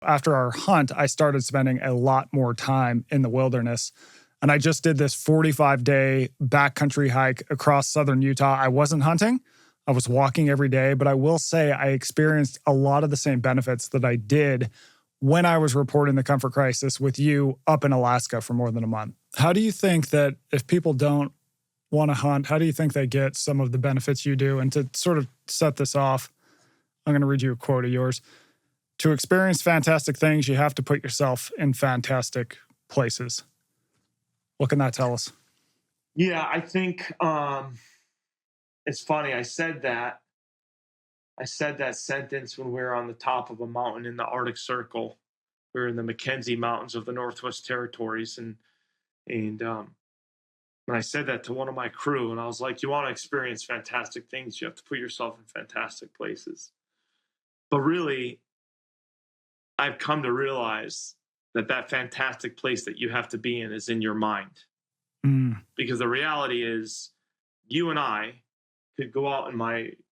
After our hunt, I started spending a lot more time in the wilderness. And I just did this 45-day backcountry hike across southern Utah. I wasn't hunting. I was walking every day. But I will say I experienced a lot of the same benefits that I did when I was reporting the comfort crisis with you up in Alaska for more than a month. How do you think that if people don't want to hunt, how do you think they get some of the benefits you do? And to sort of set this off, I'm going to read you a quote of yours. To experience fantastic things, you have to put yourself in fantastic places. What can that tell us? Yeah, I think it's funny. I said that sentence when we were on the top of a mountain in the Arctic Circle. We were in the Mackenzie Mountains of the Northwest Territories, and when I said that to one of my crew, and I was like, "You want to experience fantastic things, you have to put yourself in fantastic places." But really, I've come to realize that fantastic place that you have to be in is in your mind. Because the reality is, you and I could go out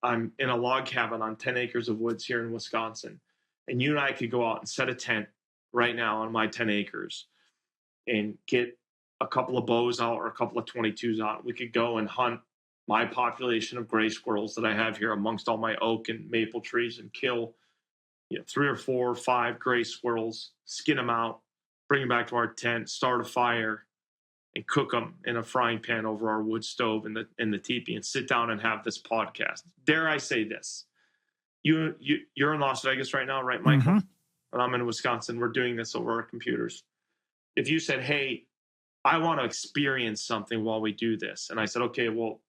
I'm in a log cabin on 10 acres of woods here in Wisconsin. And you and I could go out and set a tent right now on my 10 acres and get a couple of bows out or a couple of 22s out. We could go and hunt my population of gray squirrels that I have here amongst all my oak and maple trees and kill 3 or 4 or 5 gray squirrels, skin them out, bring them back to our tent, start a fire, and cook them in a frying pan over our wood stove in the teepee, and sit down and have this podcast. Dare I say this? You're in Las Vegas right now, right, Michael? Mm-hmm. And I'm in Wisconsin. We're doing this over our computers. If you said, "Hey, I want to experience something while we do this," and I said, "Okay, we'll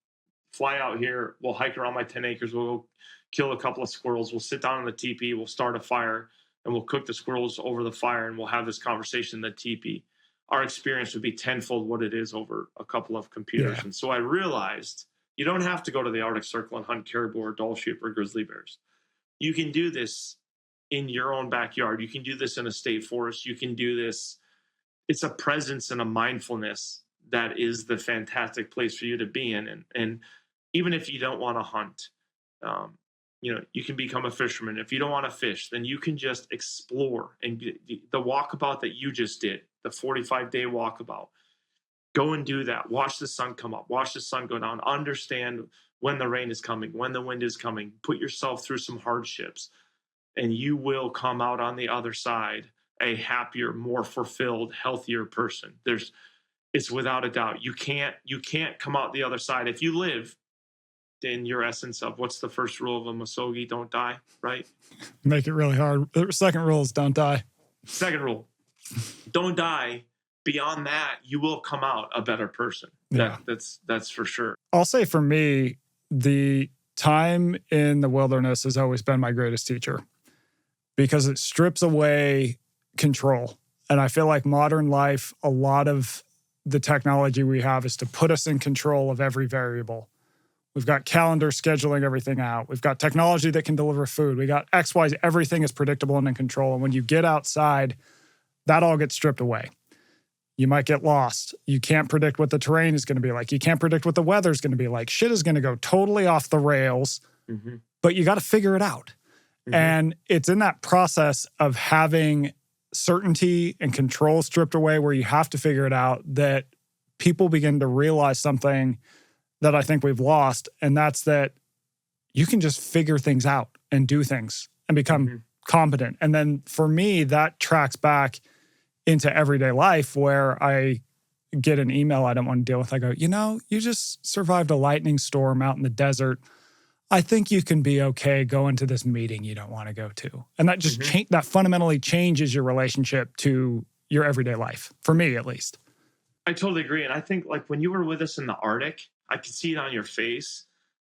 fly out here. We'll hike around my 10 acres. We'll go kill a couple of squirrels. We'll sit down in the teepee. We'll start a fire, and we'll cook the squirrels over the fire, and we'll have this conversation in the teepee." Our experience would be tenfold what it is over a couple of computers. Yeah. And so I realized you don't have to go to the Arctic Circle and hunt caribou or Dall sheep or grizzly bears. You can do this in your own backyard. You can do this in a state forest. You can do this. It's a presence and a mindfulness that is the fantastic place for you to be in. And even if you don't want to hunt, you can become a fisherman. If you don't want to fish, then you can just explore. And the walkabout that you just did, the 45-day walkabout, go and do that. Watch the sun come up. Watch the sun go down. Understand when the rain is coming, when the wind is coming. Put yourself through some hardships, and you will come out on the other side a happier, more fulfilled, healthier person. It's without a doubt. You can't come out the other side if you live in your essence of what's the first rule of a Musogi? Don't die, right? Make it really hard. The second rule is don't die. Second rule, don't die. Beyond that, you will come out a better person. Yeah. That's for sure. I'll say for me, the time in the wilderness has always been my greatest teacher because it strips away control. And I feel like modern life, a lot of the technology we have is to put us in control of every variable. We've got calendars scheduling everything out. We've got technology that can deliver food. We got X, Y, Z. Everything is predictable and in control. And when you get outside, that all gets stripped away. You might get lost. You can't predict what the terrain is going to be like. You can't predict what the weather is going to be like. Shit is going to go totally off the rails, but you got to figure it out. And it's in that process of having certainty and control stripped away where you have to figure it out that people begin to realize something that I think we've lost, and that's that you can just figure things out and do things and become competent. And then for me, that tracks back into everyday life where I get an email I don't want to deal with. I go, you just survived a lightning storm out in the desert. I think you can be okay going to this meeting you don't want to go to. And that just that fundamentally changes your relationship to your everyday life, for me at least. I totally agree. And I think like when you were with us in the Arctic, I could see it on your face.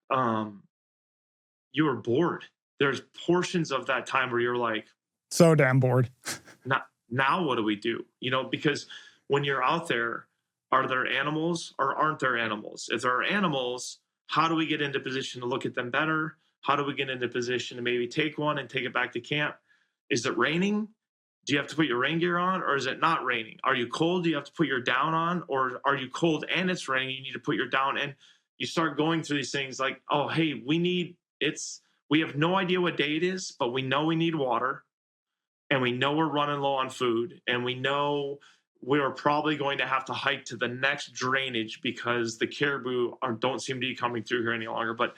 You were bored. There's portions of that time where you're like, so damn bored. Now what do we do? Because when you're out there, are there animals or aren't there animals? If there are animals, how do we get into position to look at them better? How do we get into position to maybe take one and take it back to camp? Is it raining? Do you have to put your rain gear on, or is it not raining? Are you cold? Do you have to put your down on? Or are you cold and it's raining? You need to put your down. And you start going through these things like, oh, hey, we have no idea what day it is, but we know we need water. and we know we're running low on food, and we know we're probably going to have to hike to the next drainage because the caribou don't seem to be coming through here any longer. But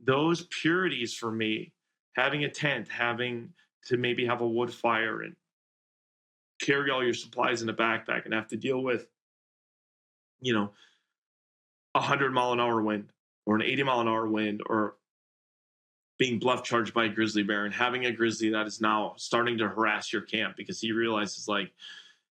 those purities for me, having a tent, having to maybe have a wood fire and carry all your supplies in a backpack and have to deal with, you know, 100-mile-an-hour wind or an 80-mile-an-hour wind, or being bluff charged by a grizzly bear, and having a grizzly that is now starting to harass your camp because he realizes, like,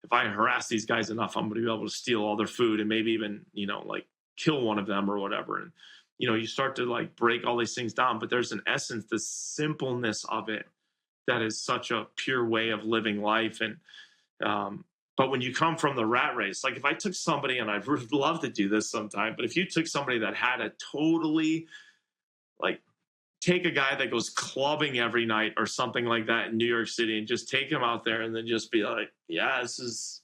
if I harass these guys enough, I'm going to be able to steal all their food and maybe even, like, kill one of them or whatever. And, you start to, like, break all these things down. But there's an essence, the simpleness of it, that is such a pure way of living life. And, but when you come from the rat race, like if I took somebody, and I'd love to do this sometime, but if you took somebody that had a totally, like, take a guy that goes clubbing every night or something like that in New York City, and just take him out there and then just be like, yeah, this is,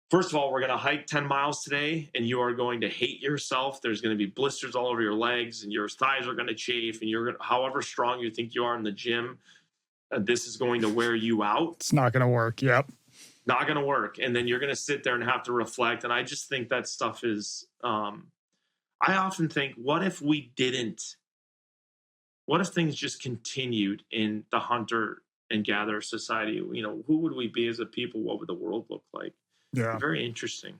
first of all, we're going to hike 10 miles today and you are going to hate yourself. There's going to be blisters all over your legs and your thighs are going to chafe, and you're going to, however strong you think you are in the gym, this is going to wear you out. It's not going to work. Yep. Not going to work. And then you're going to sit there and have to reflect. And I just think that stuff is, I often think, what if things just continued in the hunter and gatherer society? Who would we be as a people? What would the world look like? Yeah. Very interesting.